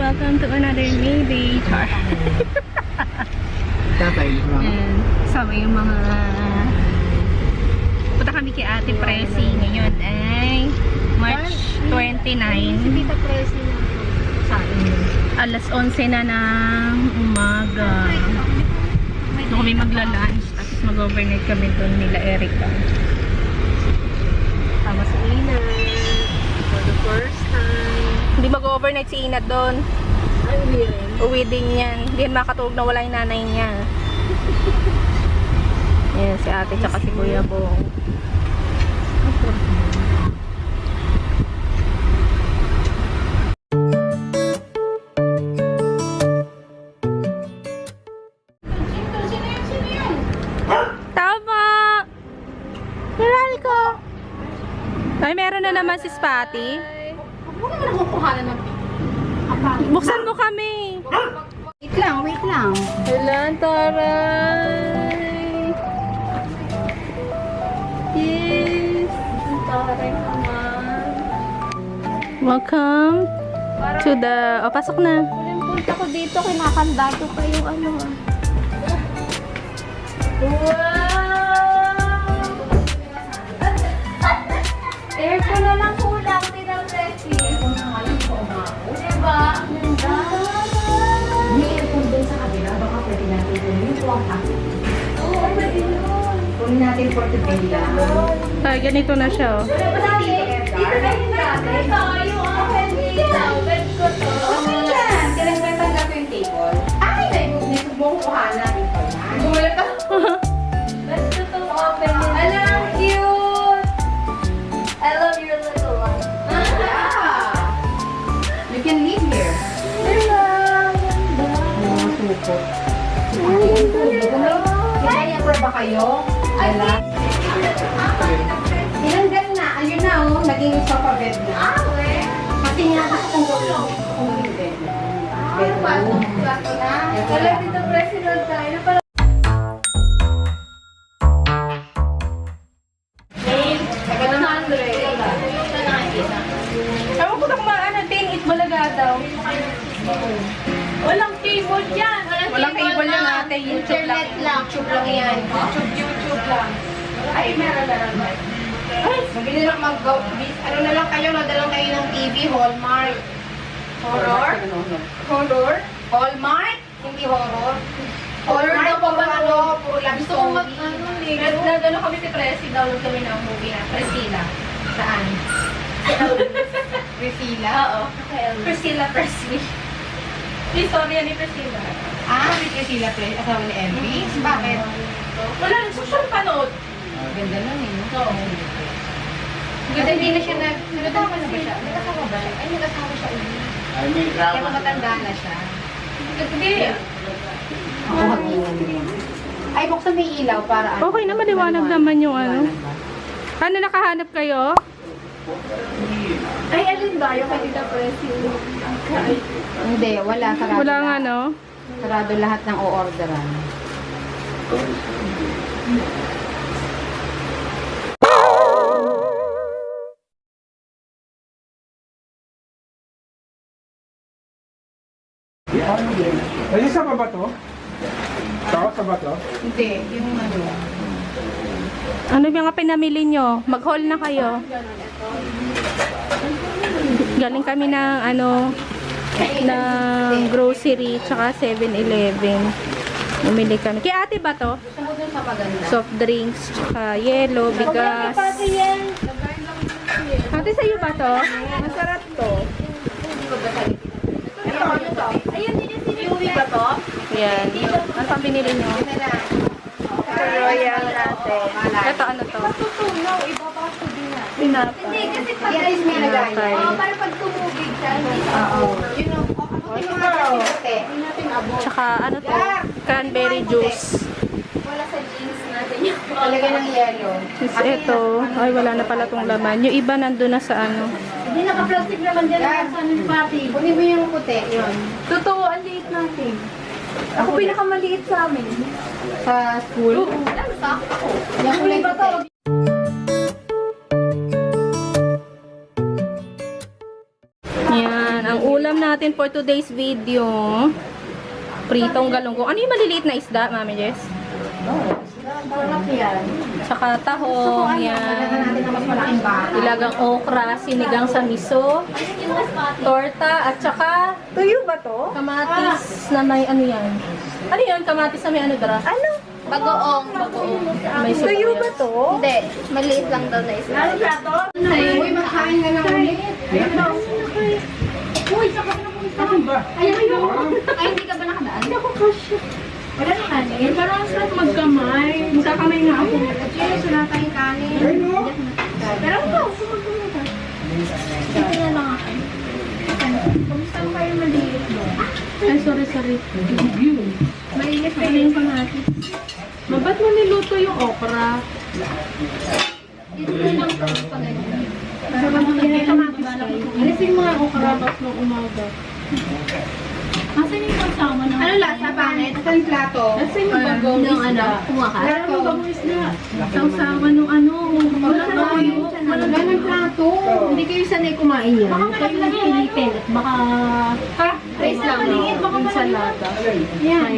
welcome to another Mayday Char. And sabi yung mga punta kami kay Ate Presi ngayon ay March 29. Si Tita Presi sa akin. Alas 11 na ng umaga. Doon kami magla-lunch tapos mag-overnight kami doon nila Erica. Tama si Ina. For the first time. Hindi mag-overnight si Inat doon. Ay, hindi rin. Uwi din yan. Hindi yan makatulog na wala yung nanay niya. Yan, si ate tsaka si Kuya Bong. Tama! Miral ko! Ay, meron na naman si Spotty. Huwag naman ako kuhanan ng Buksan mo kami. Wait lang, wait lang. Ilan, taray. Yes. Taray naman. Welcome to the... O, pasok na. Huling punta ko dito, kinakandado pa yung ano. Wow! Aircon na lang kulang, Tita Presi. Diba? May aircon doon sa kabila, baka pwede natin kunin yung akin. Oo, pwede yun. Kunin natin for today lang. Ay, ganito na siya, oh. Dito na yung natin. Tayo, pwede. Let's go to. Okay yan! Kailan ba tanggap yung table? Ay, naisubong kuhanan. Gulat ako. Let's go to open it. Alam, cute! I love your little one. Yeah! You can live here. Mga suko. Kaya ba kayo? Wala? Tinanggal na. Ayun na oh. Naging sofa bed na. Kasi nga gusto kong gawin bed na. Bedroom. Wala dito president tayo. Ewan ko na kung ano, tingit balaga daw. Walang keyboard yan. Walang cable yan, ate. YouTube lang. Internet lang. YouTube lang yan. YouTube lang. Ay, meron na naman. Ay, mabili lang mag-go. Ano na lang kayo, nadalang kayo ng TV, Hallmark. Horror? Horror? Hallmark? Hindi horror. Horror Hallmark, daw pa ba puro ano, puro love Gusto ko story. Nagano kami si Presi, download kami ng movie na Priscilla. Saan? Priscilla? Oo. Priscilla Presley. Historia ni Priscilla. Ah, may Priscilla Play, asawa ni Elvis. Bakit? Wala rin social panood. Ganda nun eh. Oo. Ganda, hindi na siya nag-asawa na ba siya? Nag-asawa ba siya? Ay, nag-asawa siya ulit. Kaya matanda na siya. Hindi. Ay, buksan may ilaw para ano? Okay na, maliwanag naman yung ano. Ano, nakahanap kayo? Ay, alin ba? Yung kay Tita Presi. Hindi, wala. Sarado Wala nga, lahat. no? Sarado lahat ng o-orderan. Ay, isa pa ba to? Tao sa ba to? Hindi, yung ano. Ano yung mga pinamili nyo? Mag-haul na kayo. Galing kami ng ano, ng grocery, tsaka 7-Eleven. Bumili kami. Kaya ate ba to? Gusto mo dun sa maganda. Soft drinks, tsaka yellow, bigas. Ate, sa'yo ba to? Masarap to. Ito, ano to? Ayun din yung sinuwi ba to? Yan. Ano pang binili nyo? Royal natin. Ito, ano to? Tutunaw, ibabasa din na. Pinapa. Hindi, kasi pag Yan is may lagay. Pinapay. para pag tumubig siya, hindi siya Oo. Yun o. Abutin mo nga kasi puti. Hindi natin abot. Tsaka ano to? Cranberry juice. Wala sa jeans natin yung Talagay ng yellow. Is ito. Ay, wala na pala tong laman. Yung iba nandun na sa ano. Hindi naka-plastic naman dyan Yan. sa amin pati. Kunin mo yung puti. Yun. Totoo, ang liit natin. Ako pinakamaliit sa amin. Sa school. Alam, sakto ako. Yung kulay Iba to. puti. Yan. Ang Ulam natin for today's video. Pritong galunggong. Ano yung maliliit na isda, Mami Jess? Sarap yan. Tsaka tahong, yan. natin na mas malaking bata. Ilagang okra, sinigang sa miso, torta, at saka Tuyo ba to? kamatis na may ano yan. Ano yun? Kamatis na may ano dara? Ano? Bagoong. May Tuyo ba to? Hindi, maliit lang daw na isa. Ano ba to? Uy, makain ka na ulit. Uy, saka na pumunta. Ay, hindi ka ba nakadaan? Hindi ako kasya. Wala na kanin. Parang sarap magkamay. Magkakamay nga ako. At yun, sunata yung kanin. Pero ito, sumagpunta. Hindi na lang ako. Kumusta ko kayo maliit ba? Ay, sorry. Maliit pa yung kamatis. Mabat mo niluto yung okra? Dito na lang daw pa ganyan. Pero kung hindi kamatis kayo. Alisin mo nga okra tapos ng umaga. Asan yung kasama ng... Ano lasa, Panet? Asan yung plato? Asan yung bagong Yung isda? kumakas? Plato. Yung bagong isda? Sausawan nung ano. Wala ng plato. Hindi kayo sanay kumain yan. Baka malaki lang yung Philippine. Baka... Ha? Rice lang maliit. Baka malaki. Ensalada. Yan.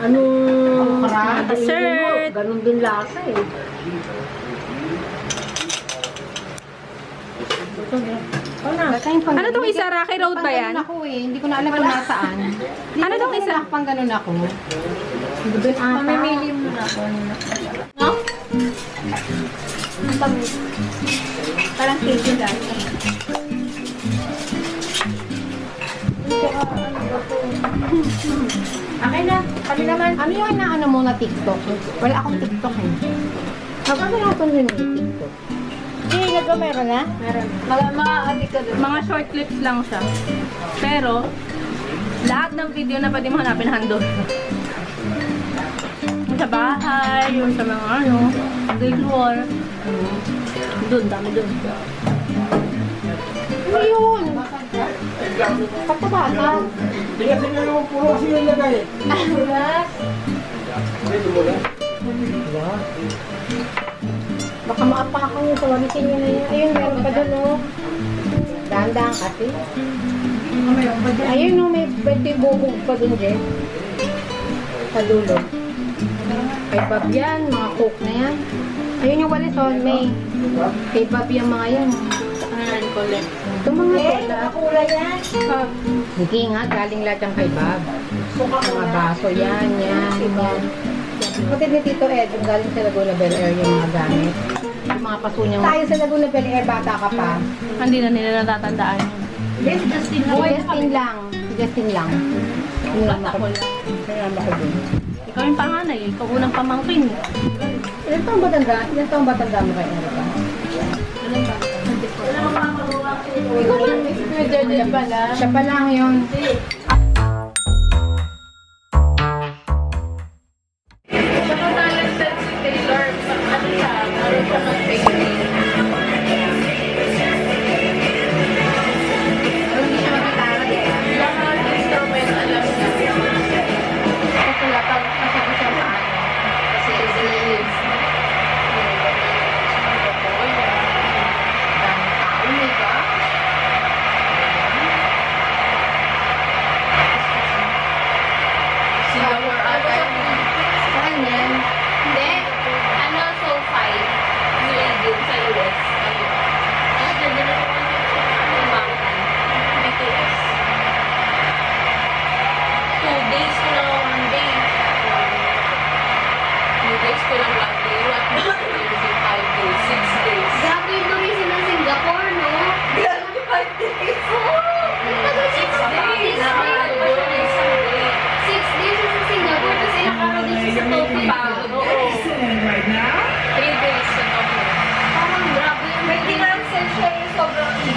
Anong Dessert. ganun din lasa eh. Ano tong isa? Rocky Road ba yan? Ako eh. Hindi ko na alam kung nasaan. Ano tong isa? Pang ganun ako. Mamimili mo na ako. No? Ang tamis. Parang cake lang. Akin na. Kami naman. Ano yung inaano mo na TikTok? Wala akong TikTok eh. Ano natin rin yung TikTok? Hindi na meron na? Meron. Mga adik ka doon. Mga short clips lang siya. Pero, lahat ng video na pwede mo hanapin handle. Yung sa bahay, yung sa mga ano, visual. Doon, dami doon. Ano yun? Pagkabata. Tigasin nyo yung puro kasi yung lagay. Baka maapakan yung pawalisin nyo na yun. Ayun, meron pa doon oh. Dahan-dahan kasi. Ayun oh, may pwede bubog pa doon, Jeff. Sa dulo. Kay Bob yan, mga coke na yan. Ayun yung walis oh, may. Kay Bob yung mga yan. Ayan, collect. Itong mga soda. Kulay yan. Hindi nga, galing lahat yung kay Bob. Mga baso yan, yan. Kapatid ni Tito Ed, yung galing sa Laguna Bel Air yung mga gamit. Yung mga paso niya. Tayo sa Laguna Bel Air, bata ka pa. Hindi na nila natatandaan. This Justin Si Justin lang. Si Justin lang. Yung Bata mama ko ko. lang. Yung mama ko dun. Ikaw yung panganay, ikaw unang pamangkin. Ilan taong batanda? Ilan taong batanda mo kayo? Ano ba? Ikaw ba? Pwede din pala. Siya pa lang yun.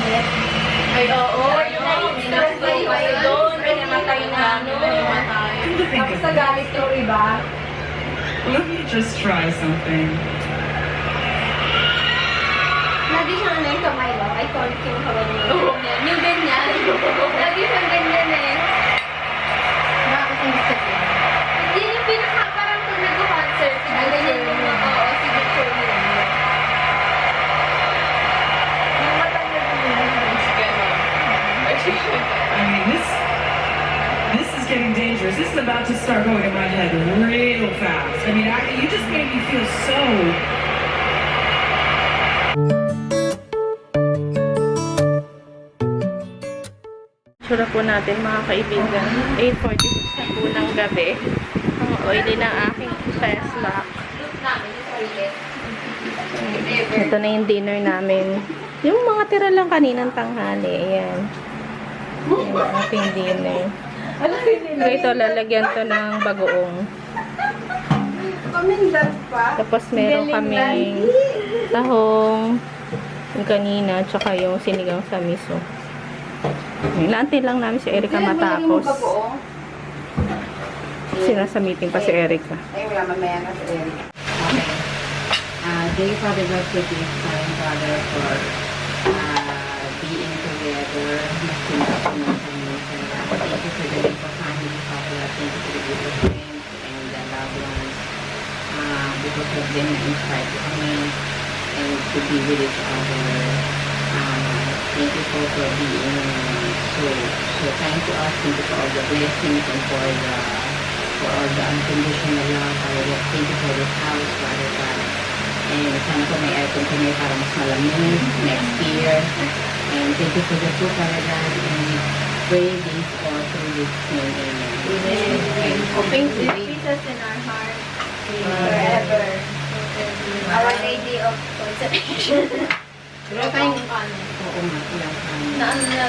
Beth? Ay, oo. Yung Ay, doon. Ay, namatay na. Tapos nagalit yung iba. Let me just try something. Lagi siyang ano yung kamay lang. I call it yung hawag niya. Yung ganyan. Lagi siyang ganyan eh. Bakit ang gusto ko? Yun yung pinaka parang kung nag-concert. Ganyan yung oo, signature nila. Yung matanggal ko nila. I mean, this is getting dangerous. This is about to start going in my head real fast. I mean, you just made me feel so. Sura po natin mga kaibigan. 8:46 na po ng gabi. Ang oily ng aking face lock. Ito na yung dinner namin. Yung mga tira lang kaninang tanghali. Ayan. Ayan ang ating dinner. So ito, lalagyan to ng bagoong. Tapos meron kaming tahong, yung kanina, tsaka yung sinigang sa miso. Inaantay lang namin si Erica matapos. Nasa meeting pa si Erica. Ay, wala mamaya na sa Eric. Okay. Thank you, Father God, for this time, Father, for being together. Thank you for the gift of family, Father. Thank you for the gift of friends and the loved ones. Because of them, inspired to kami and to be with each other. Thank you for being so kind to us. Thank you for all the blessings and for all the unconditional love. Thank you for this house, Father God. And sana po may aircon kami para mas malamig next year. And thank you for the food, Father God. And we pray this all through this name. Amen. And hoping to be Peace us in our heart. Forever. Our Lady of Consolation. wala tayong oo nga, ilang kanin.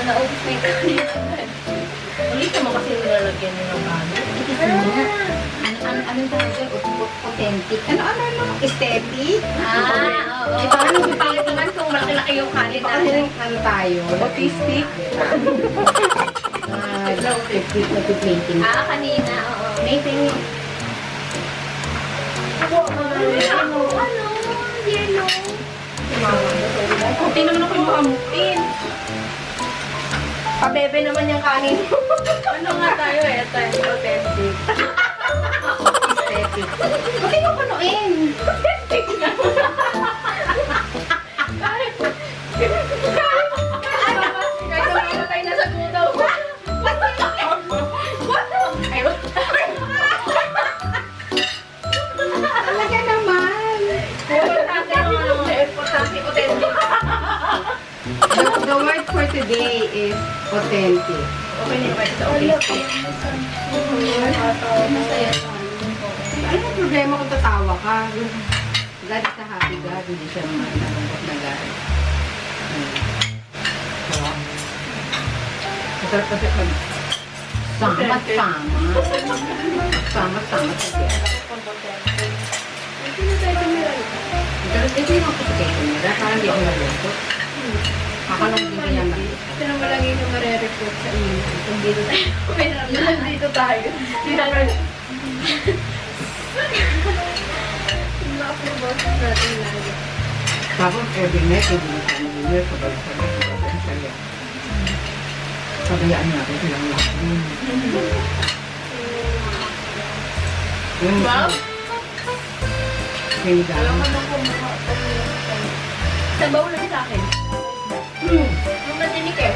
Naubos na yung kanin. Ulit naman kasi nilalagyan nyo ng kanin. Anong tawag dyan? Authentic. Ano? Aesthetic? Oo. Eh, parang yung Pangit naman kung malaki-laki yung kanin Kasi natin. ano tayo? Autistic. Nag-plating. Kanina, oo. Maybe. Ano? Yellow. Hindi naman ako yung makamutin. Pabebe naman yung kanin. Ano nga tayo eh? Tayo authentic. Aesthetic. Bakit mo panuin? Kahit mamatay na sa gudaw. Talaga naman. Importante yung ano, importante authentic. The word for today is authentic. Okay na yung kahit sa autistic. Ano ang problema kung tatawa ka? God is a happy God, hindi siya nalungkot na God. Masarap kasi pag sama-sama together. Pero ito yung application nila, parang di ako nalungkot. Kakalong din kaya na. Ito naman lagi yung marereport sa inyo. Kung dito tayo. Dito tayo. Nakapurobos natin lagi. Tapos every night, hindi na tayo nag-year, sabay-sabay. Sabayaan natin silang lahat. Wow. Hindi ka lang. Sabaw lagi sa akin. Ang matinik eh.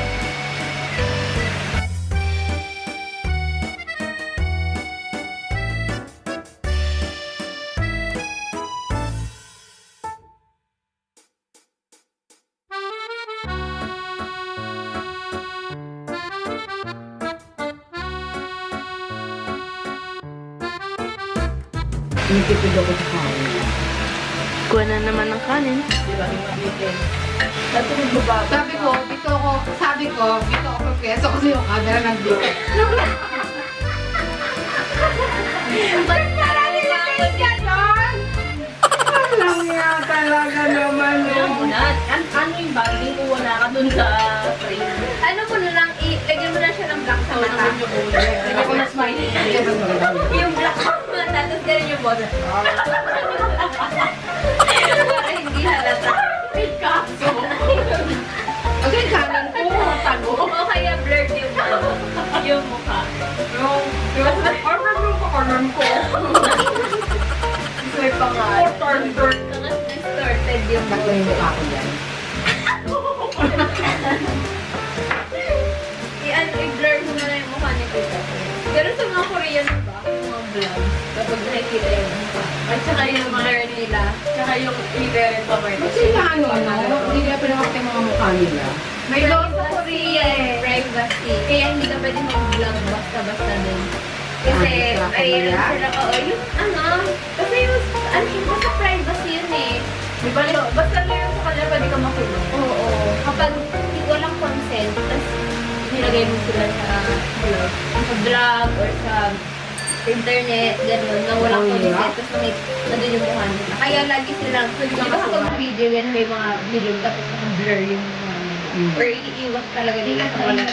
Nitipid ako sa kain. Kuha na naman ng kanin. Sabi ko, dito ako keso kasi yung camera nandito. Ba't marami mga kanya doon? Alam yata talaga naman yun. Ano yung bagay ko wala ka dun sa frame? Ano mo na lang, lagyan mo na siya ng black sa mata. Lagyan ko na smiley. Yung black sa mata, tapos ganun yung boss. Para hindi halata. Picasso. Okay, kanin ko. Tago. O kaya blurred yung mukha. Order mo pa kanan ko. May pangalan. Order. Tapos distorted yung Bakit yung mukha ko yan? I-blur mo na lang yung mukha ni Tita. Pero sa mga Korean ba, mga vlogs, kapag nakikita yung mukha. At saka yung blur nila, tsaka yung i-blur pa mo. Kasi ano, hindi kaya pinakakita yung mga mukha nila. May law sa Korea eh, privacy. Kaya hindi ka pwede mag-vlog basta-basta din. Kasi, Ah, ay, kaya? sila, oo, yung, kasi yung, basta privacy yun eh. Di ba, basta lang yung sa kanila, pwede ka makulong. Oo. Kapag walang consent, tapos nilagay mo sila sa vlog or sa internet, gano'n, na walang consent, tapos nandun yung mukha nila. Kaya lagi silang, di ba kapag video yan, may mga video, tapos naka-blur yung mukha nila. Or iiwas talaga nila sa wala.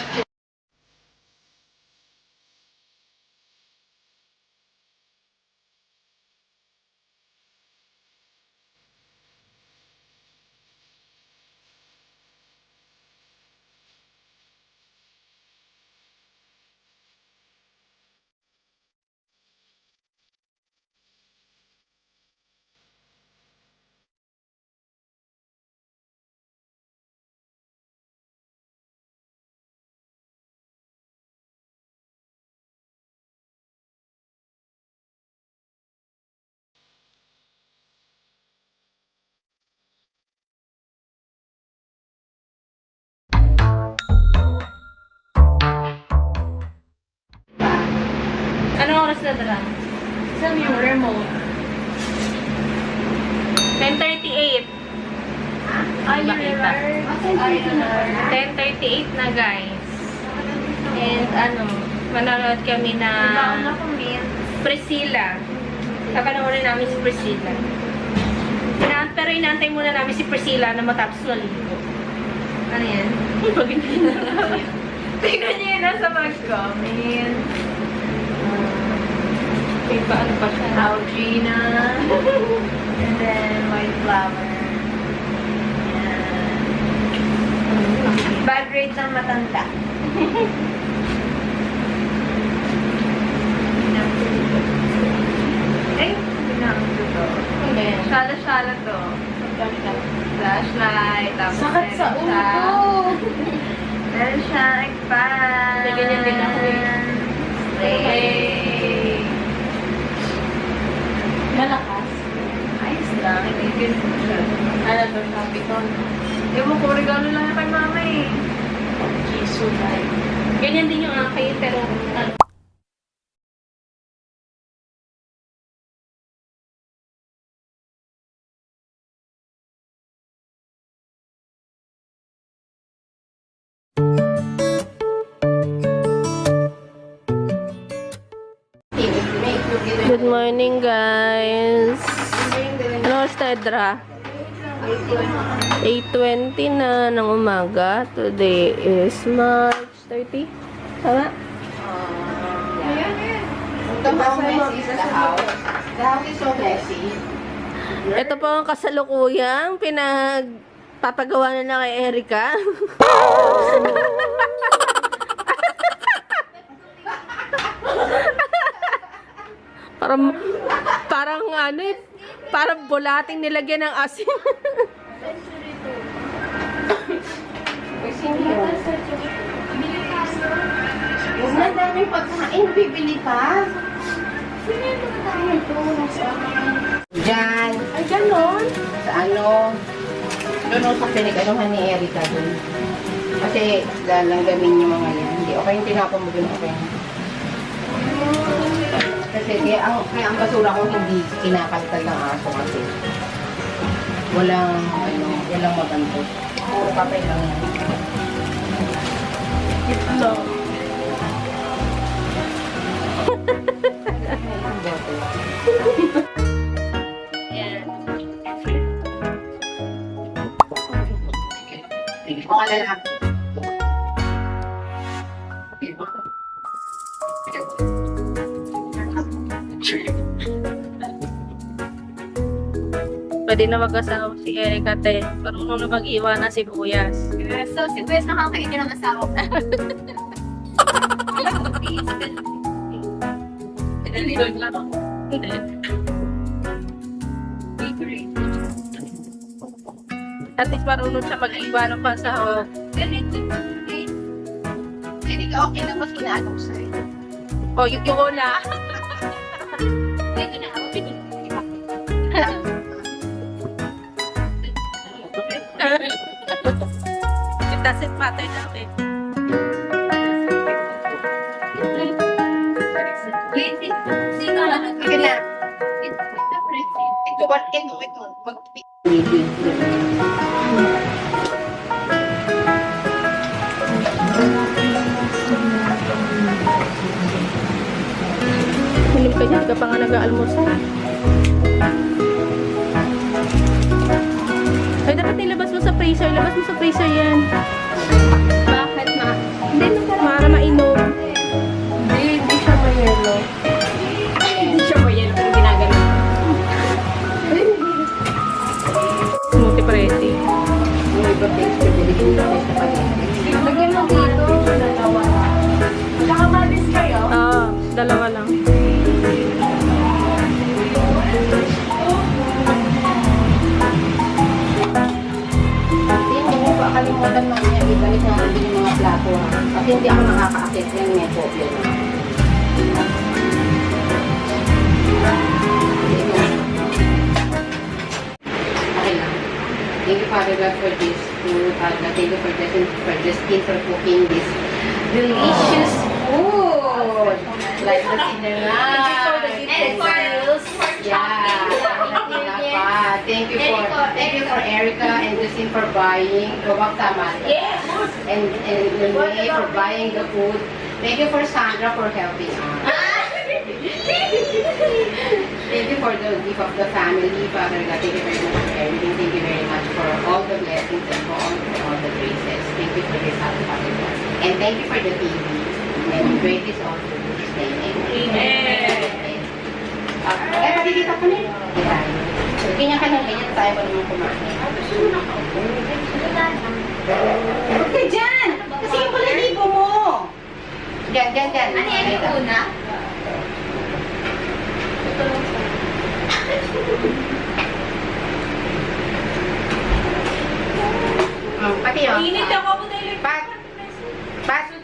Anong oras na dala? Saan yung remote? 10:38. Ay, Bakita. 10:38 10:38 na guys. And manonood kami na Priscilla. Kapanoorin namin si Priscilla. Pero inaantay muna namin si Priscilla na matapos maligo. Ano yan? Tingnan niyo yun nasa mag-comment. Ano pa siya? Audrina. And then white flower. Yan. Bad rate ng matanda. Ay, pinakot to. Ano ba yan? Shala-shala to. Flashlight. Tapos Sakit sa meron ulo siya- ko. Meron siyang expand. May ganyan din ako eh. Spray. Malakas. Ayos lang. Ibigin ko siya. Ano to? Sabi ko. Ewan ko, regalo lang yan kay mama eh. Jesus, ay. Ganyan din yung akin, pero Good morning, guys. Ano oras na, Edra? 8:20 na ng umaga. Today is March 30. Tama? The how messy is the house? The house is so messy. Ito po ang kasalukuyang pinagpapagawa na kay Erica. parang ano eh, parang bulating nilagyan ng asin. Huwag na daming pagkain, bibili pa. Diyan. Ay, ganon. Sa doon sa pinag-anuhan ni Erica doon. Kasi lalanggamin yung mga yan. Hindi, okay yung tinapon mo doon, okay. Kasi kaya ang basura ko hindi kinapalitan ng aso kasi. Walang mabanto. Puro papel lang yan. Ito. Yan. Mga lalaki. Pwede na mag-asawa si Erica, te. Parang na mag-iwan na si Buyas. So, si Wes nakakain ka ng asawa ko. At least marunong siya mag-iwan ng pasawa. Hindi ka okay na pag kinanong sa'yo. O, yung una. Ito na ako. It doesn't matter now, eh. Okay na. Ito. Hilim ka niya, di ka pa nga nag-aalmusal. Ay, dapat nilabas mo sa freezer. Labas mo sa freezer yan. Bakit na? Hindi na Para mainom. Hindi siya mayelo. Hindi siya po yan kung ginagano. Smoothie pretty. Yung iba takes ko, binigyan ko sa spaghetti. Lagyan mo dito. Dalawa. Tsaka malis kayo. Dalawa lang. Hindi mo pa kalimutan mamaya ibalik natin din yung mga plato ha. Kasi hindi ako nakaka-akit yan, may problem. Okay lang. Thank you, Father God, for this food. Thank you for Justine for cooking this delicious food. Like the cinnamon. And for Yeah. Thank you for Erica and Justine for buying. Tama. Yes. And May for buying the food. Thank you for Sandra for helping us. Thank you for the gift of the family, Father God. Thank you very much for everything. Thank you very much for all the blessings and for all the graces. Thank you for this house, Father God. And thank you for the TV. And great is all to this day. Amen. Kaya pati dito ka na. So, ganyan ka lang, ganyan tayo pa naman kumain. Huwag ka dyan! Kasi yung balahibo mo! Dyan. Ano yan yung una? Pati yun. Init ako po na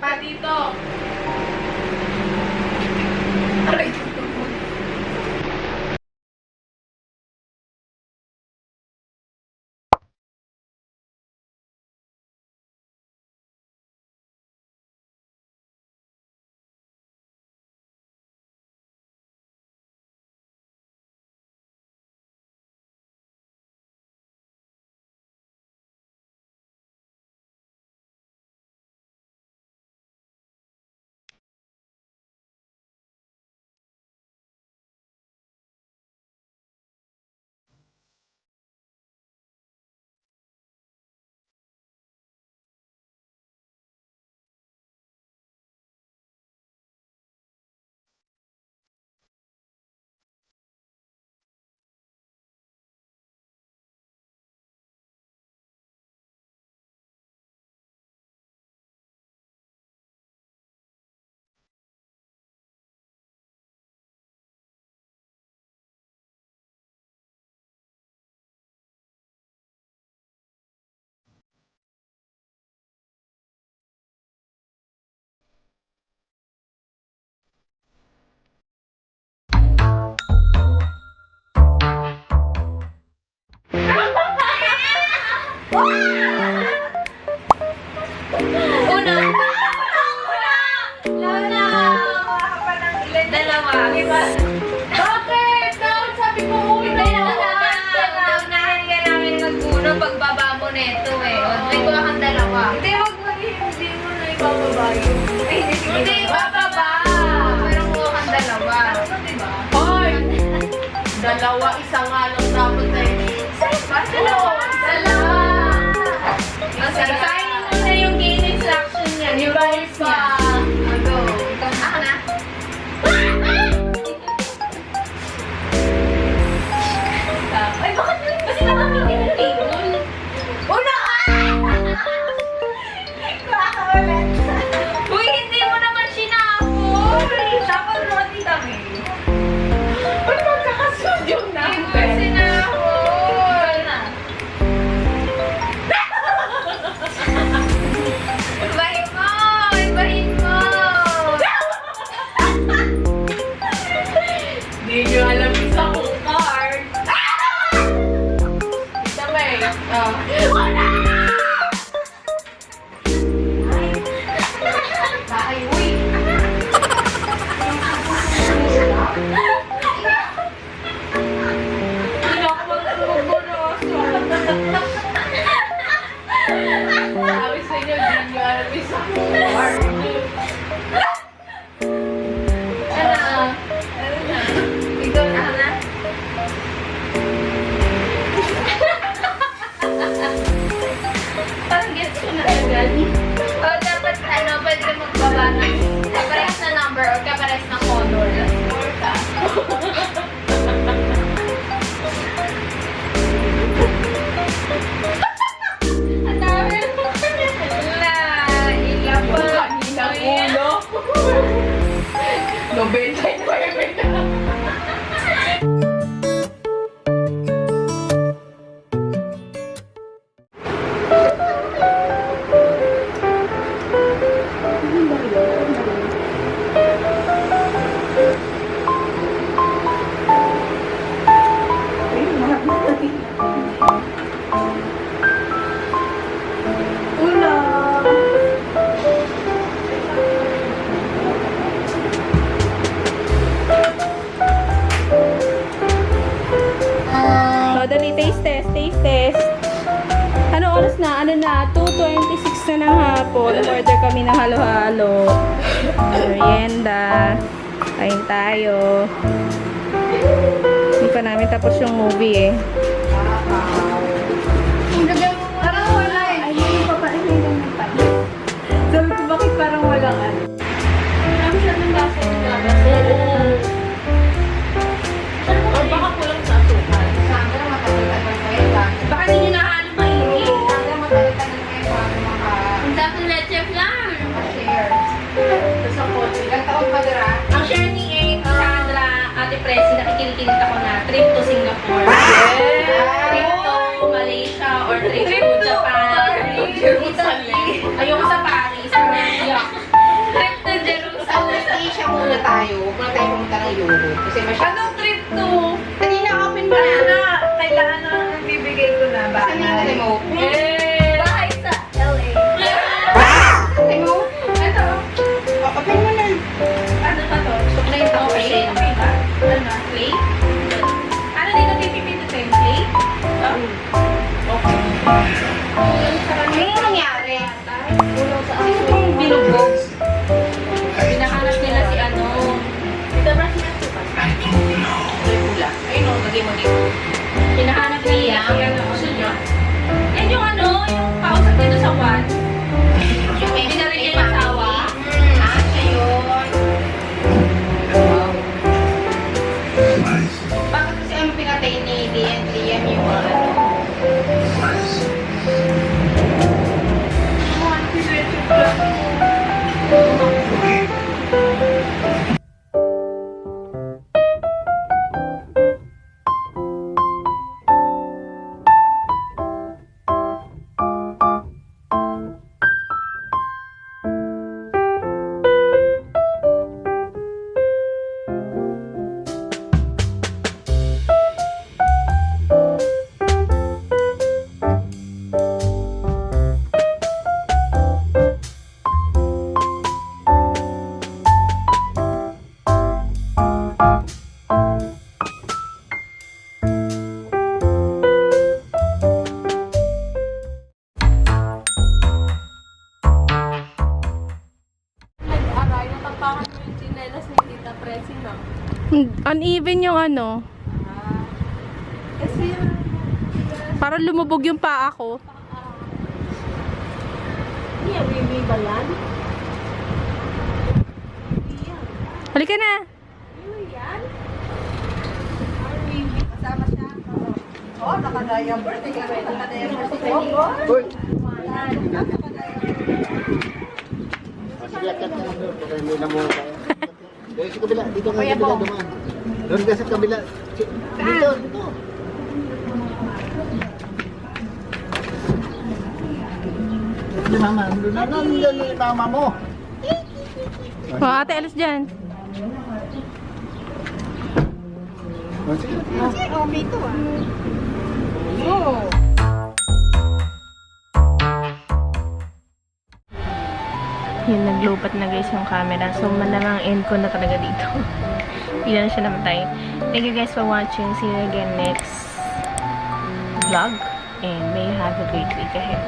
Pat dito. Dalawa. Bakit? Dapat sabi ko una. Naunahan ka namin mag-uno pagbaba mo neto eh. O, may kuha kang dalawa. Hindi, wag mo hindi mo na ibababa yun. Ay, hindi, bababa. Pero kuha kang dalawa. Diba? Hoy! Dalawa, isa nga lang dapat na yun. Dalawa. Dalawa. Ang Sige, kain Uy, hindi mo naman sinapol. Dapat mo at Tita May. Ba't magkakasunod yung Hindi mo sinapol. Na. Ibahin mo! Ibahin mo! Hindi nyo alam isa kong card. Tita May. Bakay, uy! Hindi ako magbuburoso. Sabi sa inyo, hindi nyo alam isa kong card. Ano? Ikaw na. Parang gets ko na agad. O, dapat ano, pwede ka magbaba ng kaparehas na number or kaparehas na color. Score ka. Ang dami. Wala. Ilang pa. Kaninang ulo. 99. Oh, dali, taste test, taste test. Ano oras na? Ano na? 2:26 na ng hapon. Order kami ng halo-halo. Merienda. Kain tayo. Hindi pa namin tapos yung movie eh. Parang wala eh. Ay, hindi pa pa. Ay, hindi pa. Sabi ko, bakit parang walang ano? Ang sarap ng basa yung labas. Or baka kulang sa asukal. Sandra, matagal-tagal kayo bago. Baka hindi nyo nahalo mainit. Sandra, matagal-tagal kayo bago Ang dapat leche flan. maka-share. Sa kotse. Ilang taon pa dira? Ang share ni Sandra, Ate Presi, nakikinig ako na trip to Singapore. Trip to Malaysia or trip to Japan. Ayoko sa Paris. Yuck. Trip to Sa Jerusalem. West Asia muna tayo. Huwag muna tayo pumunta ng Europe. Kasi masyadong... Anong trip to? Kanina, open mo na. Kailangan na bibigay ko na ba? Saan yung remote? Bahay sa LA. Remote? Ito. Open mo na. Ano pa to? Suklay ito. Okay. Okay ba? Ano? Plate? Ano dito pipipindutin? Plate? Okay. Ano nangyari? Sino pong binugbog? Pinahanap nila si ano. Diba si Asukan? Pula. Ayun o, lagay mo dito. Hinahanap niya si ano. Gusto niyo? Yan yung ano, yung kausap dito sa one. Yung may binaril niya yung asawa. Siya yun. Bakit kasi ano pinatay ni Liam yung ano? Uneven yung ano. Parang lumubog yung paa ko. Halika na. Oh, naka-diaper. Tingnan mo, naka-diaper si Bobo. Tingnan mo tayo. Doon sa kabila, dito ka sa kabila dumaan. Doon ka sa kabila. Dito, dito. Ni mama, nandiyan yung mama mo. O, ate, alis dyan. Oh, sige. Yun, naglupat na guys yung camera. So, malamang end ko na talaga dito. Hindi na siya namatay. Thank you guys for watching. See you again next vlog. And may you have a great week ahead.